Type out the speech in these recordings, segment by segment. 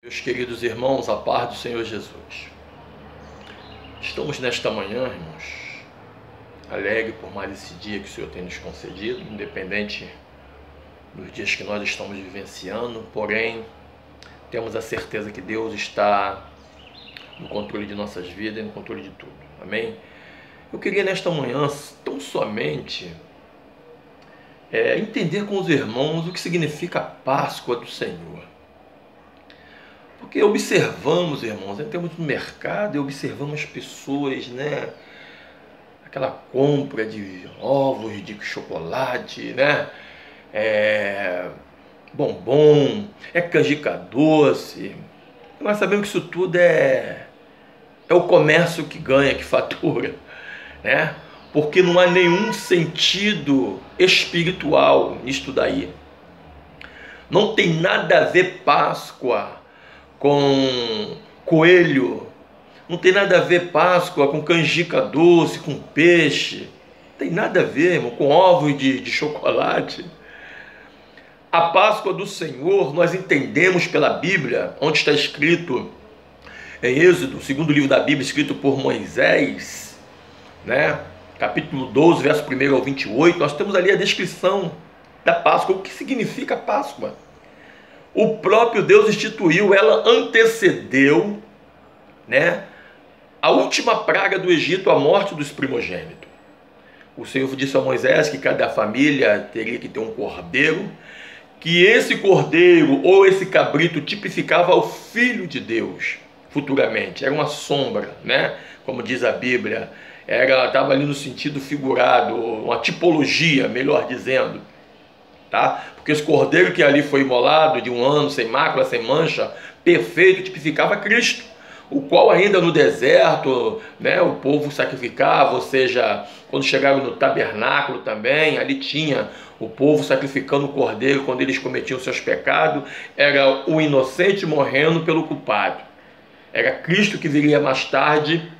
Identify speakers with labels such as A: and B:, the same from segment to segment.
A: Meus queridos irmãos, a paz do Senhor Jesus. Estamos nesta manhã, irmãos, alegre por mais esse dia que o Senhor tem nos concedido, independente dos dias que nós estamos vivenciando, porém, temos a certeza que Deus está no controle de nossas vidas e no controle de tudo. Amém? Eu queria nesta manhã, tão somente, entender com os irmãos o que significa a Páscoa do Senhor. Porque observamos, irmãos, entramos no mercado e observamos as pessoas, né? Aquela compra de ovos, de chocolate, né? Bombom, canjica doce. Nós sabemos que isso tudo é o comércio que ganha, que fatura, né? Porque não há nenhum sentido espiritual nisto daí. Não tem nada a ver Páscoa com coelho, não tem nada a ver Páscoa com canjica doce, com peixe, não tem nada a ver, irmão, com ovos de chocolate. A Páscoa do Senhor nós entendemos pela Bíblia, onde está escrito em Êxodo, segundo livro da Bíblia, escrito por Moisés, né? Capítulo 12, verso 1 ao 28, nós temos ali a descrição da Páscoa, o que significa Páscoa. O próprio Deus instituiu, ela antecedeu, né, a última praga do Egito, a morte dos primogênitos. O Senhor disse a Moisés que cada família teria que ter um cordeiro, que esse cordeiro ou esse cabrito tipificava o Filho de Deus, futuramente. Era uma sombra, né, como diz a Bíblia, estava ali no sentido figurado, uma tipologia, melhor dizendo. Tá? Porque esse cordeiro que ali foi imolado de 1 ano, sem mácula, sem mancha, perfeito, tipificava Cristo, o qual ainda no deserto, né, o povo sacrificava, ou seja, quando chegaram no tabernáculo também, ali tinha o povo sacrificando o cordeiro quando eles cometiam seus pecados, era o inocente morrendo pelo culpado. Era Cristo que viria mais tarde,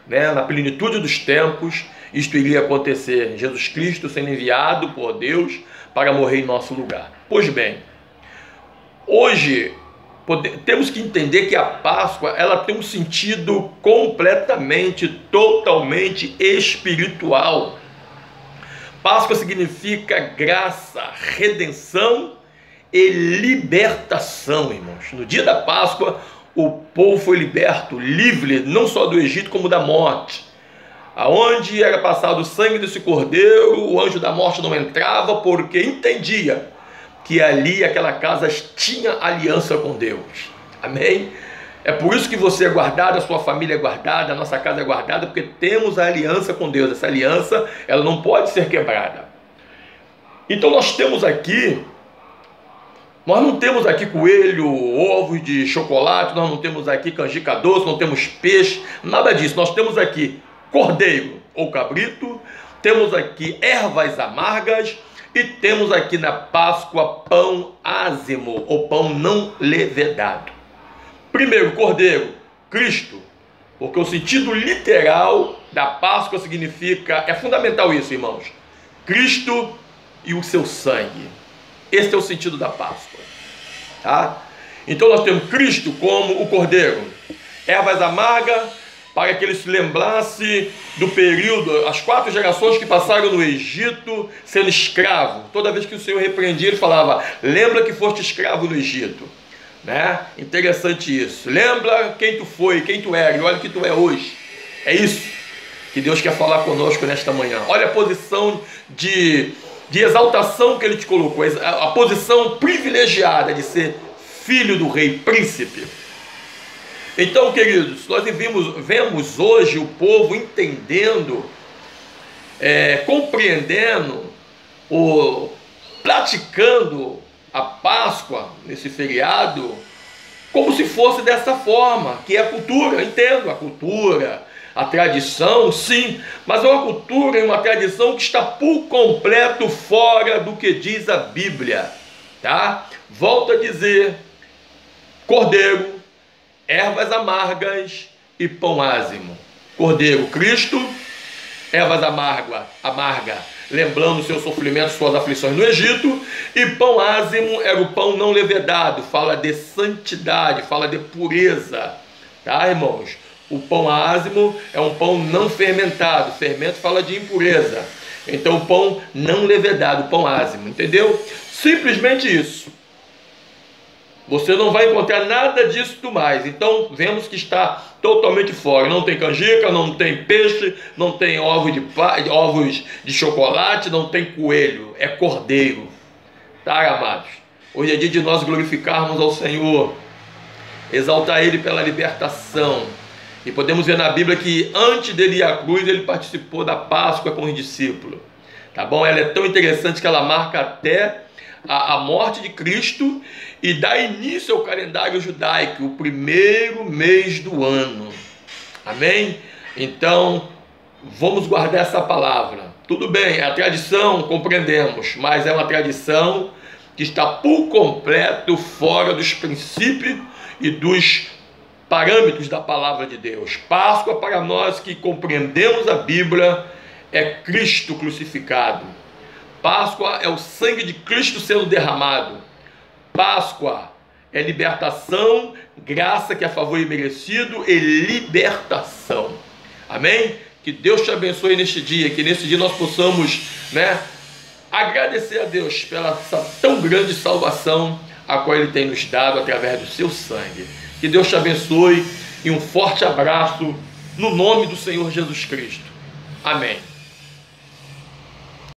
A: né, na plenitude dos tempos. Isto iria acontecer, Jesus Cristo sendo enviado por Deus para morrer em nosso lugar. Pois bem, hoje temos que entender que a Páscoa ela tem um sentido completamente, totalmente espiritual. Páscoa significa graça, redenção e libertação, irmãos. No dia da Páscoa, o povo foi liberto, livre, não só do Egito, como da morte. Aonde era passado o sangue desse cordeiro, o anjo da morte não entrava, porque entendia que ali aquela casa tinha aliança com Deus. Amém? É por isso que você é guardado, a sua família é guardada, a nossa casa é guardada, porque temos a aliança com Deus. Essa aliança, ela não pode ser quebrada. Então nós não temos aqui coelho, ovos de chocolate, nós não temos aqui canjica doce, não temos peixe, nada disso. Nós temos aqui cordeiro ou cabrito, temos aqui ervas amargas e temos aqui na Páscoa pão ázimo ou pão não levedado. Primeiro, cordeiro, Cristo, porque o sentido literal da Páscoa significa, é fundamental isso, irmãos, Cristo e o seu sangue. Esse é o sentido da Páscoa, tá? Então nós temos Cristo como o cordeiro, ervas amargas, para que ele se lembrasse do período, as 4 gerações que passaram no Egito sendo escravo. Toda vez que o Senhor repreendia, ele falava, lembra que foste escravo no Egito, né? Interessante isso. Lembra quem tu foi, quem tu era, e olha o que tu é hoje. É isso que Deus quer falar conosco nesta manhã. Olha a posição de exaltação que ele te colocou, a posição privilegiada de ser filho do rei, príncipe. Então, queridos, nós vemos hoje o povo entendendo, compreendendo, praticando a Páscoa, nesse feriado, como se fosse dessa forma, que é a cultura. Entendo a cultura, a tradição, sim, mas é uma cultura e uma tradição que está por completo fora do que diz a Bíblia, tá? Volto a dizer, cordeiro, ervas amargas e pão ázimo. Cordeiro, Cristo, ervas amarga, lembrando seus sofrimentos, suas aflições no Egito. E pão ázimo era o pão não levedado, fala de santidade, fala de pureza, tá, irmãos? O pão ázimo é um pão não fermentado, fermento fala de impureza. Então o pão não levedado, pão ázimo, entendeu? Simplesmente isso. Você não vai encontrar nada disso do mais. Então vemos que está totalmente fora. Não tem canjica, não tem peixe, não tem ovos de chocolate, não tem coelho. É cordeiro. Tá, amados? Hoje é dia de nós glorificarmos ao Senhor, exaltar Ele pela libertação. E podemos ver na Bíblia que antes dele ir à cruz, ele participou da Páscoa com os discípulos. Tá bom? Ela é tão interessante que ela marca até a morte de Cristo e dá início ao calendário judaico, o primeiro mês do ano. Amém? Então, vamos guardar essa palavra. Tudo bem, é a tradição, compreendemos, mas é uma tradição que está por completo fora dos princípios e dos parâmetros da palavra de Deus. Páscoa, para nós que compreendemos a Bíblia, é Cristo crucificado. Páscoa é o sangue de Cristo sendo derramado. Páscoa é libertação, graça que é a favor e merecido, e libertação. Amém? Que Deus te abençoe neste dia, que nesse dia nós possamos, agradecer a Deus pela essa tão grande salvação a qual Ele tem nos dado através do seu sangue. Que Deus te abençoe e um forte abraço no nome do Senhor Jesus Cristo. Amém.